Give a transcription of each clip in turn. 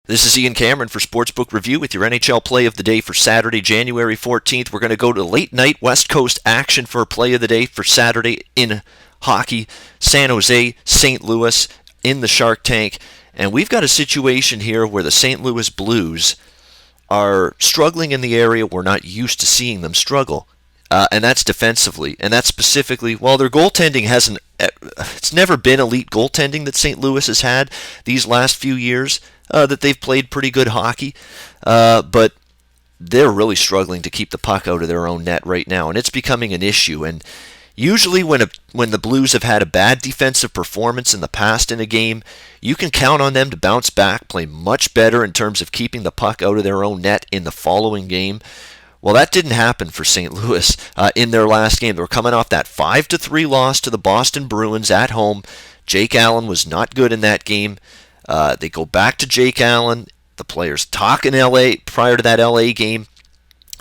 This is Ian Cameron for Sportsbook Review with your NHL play of the day for Saturday, January 14th. We're going to go to late night West Coast action for play of the day for Saturday in hockey. San Jose, St. Louis in the Shark Tank. And we've got a situation here where the St. Louis Blues are struggling in the area we're not used to seeing them struggle. And that's defensively. And that's specifically, well, their goaltending it's never been elite goaltending that St. Louis has had these last few years, that they've played pretty good hockey. But they're really struggling to keep the puck out of their own net right now. And it's becoming an issue. And usually when the Blues have had a bad defensive performance in the past in a game, you can count on them to bounce back, play much better in terms of keeping the puck out of their own net in the following game. Well, that didn't happen for St. Louis in their last game. They were coming off that 5-3 loss to the Boston Bruins at home. Jake Allen was not good in that game. They go back to Jake Allen. The players talk in L.A. prior to that L.A. game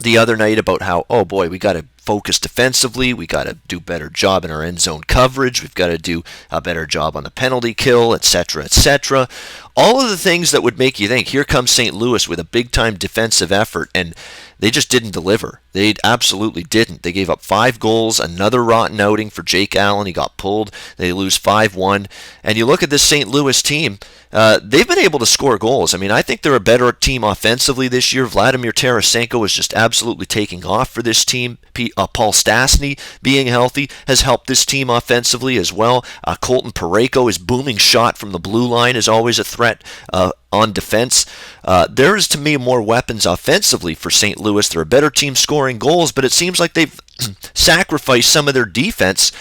the other night about how, oh boy, we got to focus defensively. We got to do a better job in our end zone coverage. We've got to do a better job on the penalty kill, etc., etc. All of the things that would make you think, here comes St. Louis with a big-time defensive effort, and they just didn't deliver. They absolutely didn't. They gave up 5 goals, another rotten outing for Jake Allen. He got pulled. They lose 5-1. And you look at this St. Louis team, they've been able to score goals. I mean, I think they're a better team offensively this year. Vladimir Tarasenko is just absolutely taking off for this team. Paul Stastny being healthy has helped this team offensively as well. Colton Parayko, his booming shot from the blue line is always a threat on defense. There is, to me, more weapons offensively for St. Louis. They're a better team scoring goals, but it seems like they've sacrificed some of their defense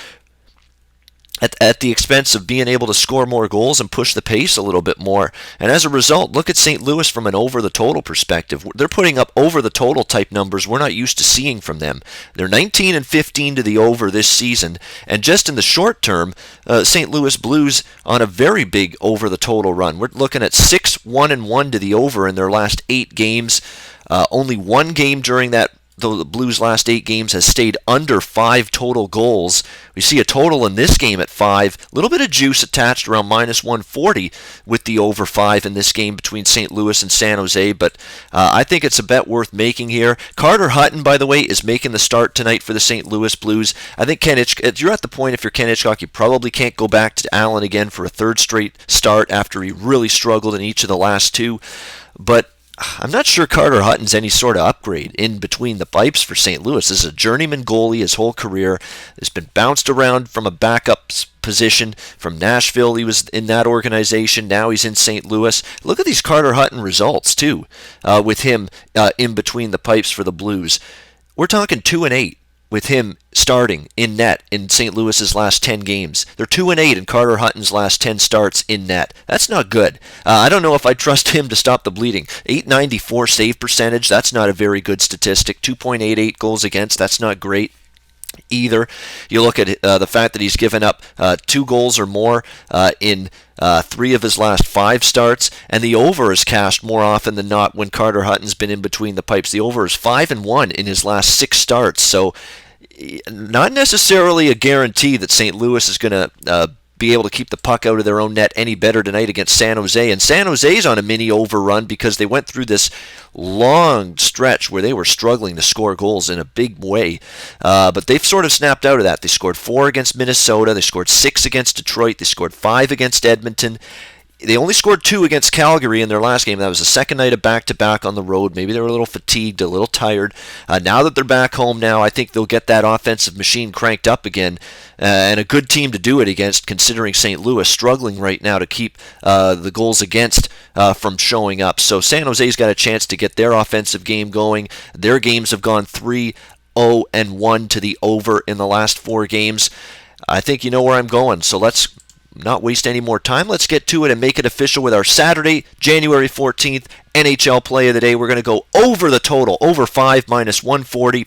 at the expense of being able to score more goals and push the pace a little bit more. And as a result, look at St. Louis from an over-the-total perspective. They're putting up over-the-total type numbers we're not used to seeing from them. They're 19-15 to the over this season, and just in the short term, St. Louis Blues on a very big over-the-total run. We're looking at 6-1-1 to the over in their last 8 games. Only one game during that, though the Blues' last 8 games, has stayed under 5 total goals. We see a total in this game at 5. A little bit of juice attached around minus 140 with the over 5 in this game between St. Louis and San Jose, but I think it's a bet worth making here. Carter Hutton, by the way, is making the start tonight for the St. Louis Blues. I think you're at the point, if you're Ken Hitchcock, you probably can't go back to Allen again for a third straight start after he really struggled in each of the last 2. But I'm not sure Carter Hutton's any sort of upgrade in between the pipes for St. Louis. This is a journeyman goalie his whole career. He's been bounced around from a backup position from Nashville. He was in that organization. Now he's in St. Louis. Look at these Carter Hutton results, too, with him in between the pipes for the Blues. We're talking 2-8 with him starting in net in St. Louis's last 10 games. They're 2-8 in Carter Hutton's last 10 starts in net. That's not good. I don't know if I trust him to stop the bleeding. .894 save percentage, that's not a very good statistic. 2.88 goals against, that's not great either. You look at the fact that he's given up 2 goals or more in 3 of his last 5 starts, and the over is cashed more often than not when Carter Hutton's been in between the pipes. The over is 5-1 in his last 6 starts, so not necessarily a guarantee that St. Louis is going to be able to keep the puck out of their own net any better tonight against San Jose. And San Jose's on a mini overrun because they went through this long stretch where they were struggling to score goals in a big way. But they've sort of snapped out of that. They scored 4 against Minnesota. They scored 6 against Detroit. They scored 5 against Edmonton. They only scored 2 against Calgary in their last game. That was the second night of back-to-back on the road. Maybe they were a little fatigued, a little tired. Now that they're back home now, I think they'll get that offensive machine cranked up again. And a good team to do it against, considering St. Louis struggling right now to keep the goals against from showing up. So San Jose's got a chance to get their offensive game going. Their games have gone 3-0-1 to the over in the last 4 games. I think you know where I'm going, so let's not waste any more time. Let's get to it and make it official with our Saturday, January 14th NHL play of the day. We're going to go over the total, over 5 minus 140.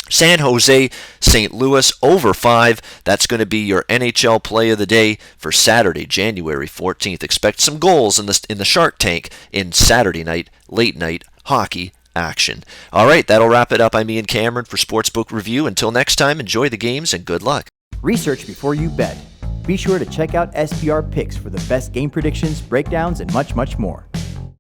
San Jose, St. Louis, over 5. That's going to be your NHL play of the day for Saturday, January 14th. Expect some goals in the Shark Tank in Saturday night, late night hockey action. All right, that'll wrap it up. I'm Ian Cameron for Sportsbook Review. Until next time, enjoy the games and good luck. Research before you bet. Be sure to check out SPR Picks for the best game predictions, breakdowns, and much, much more.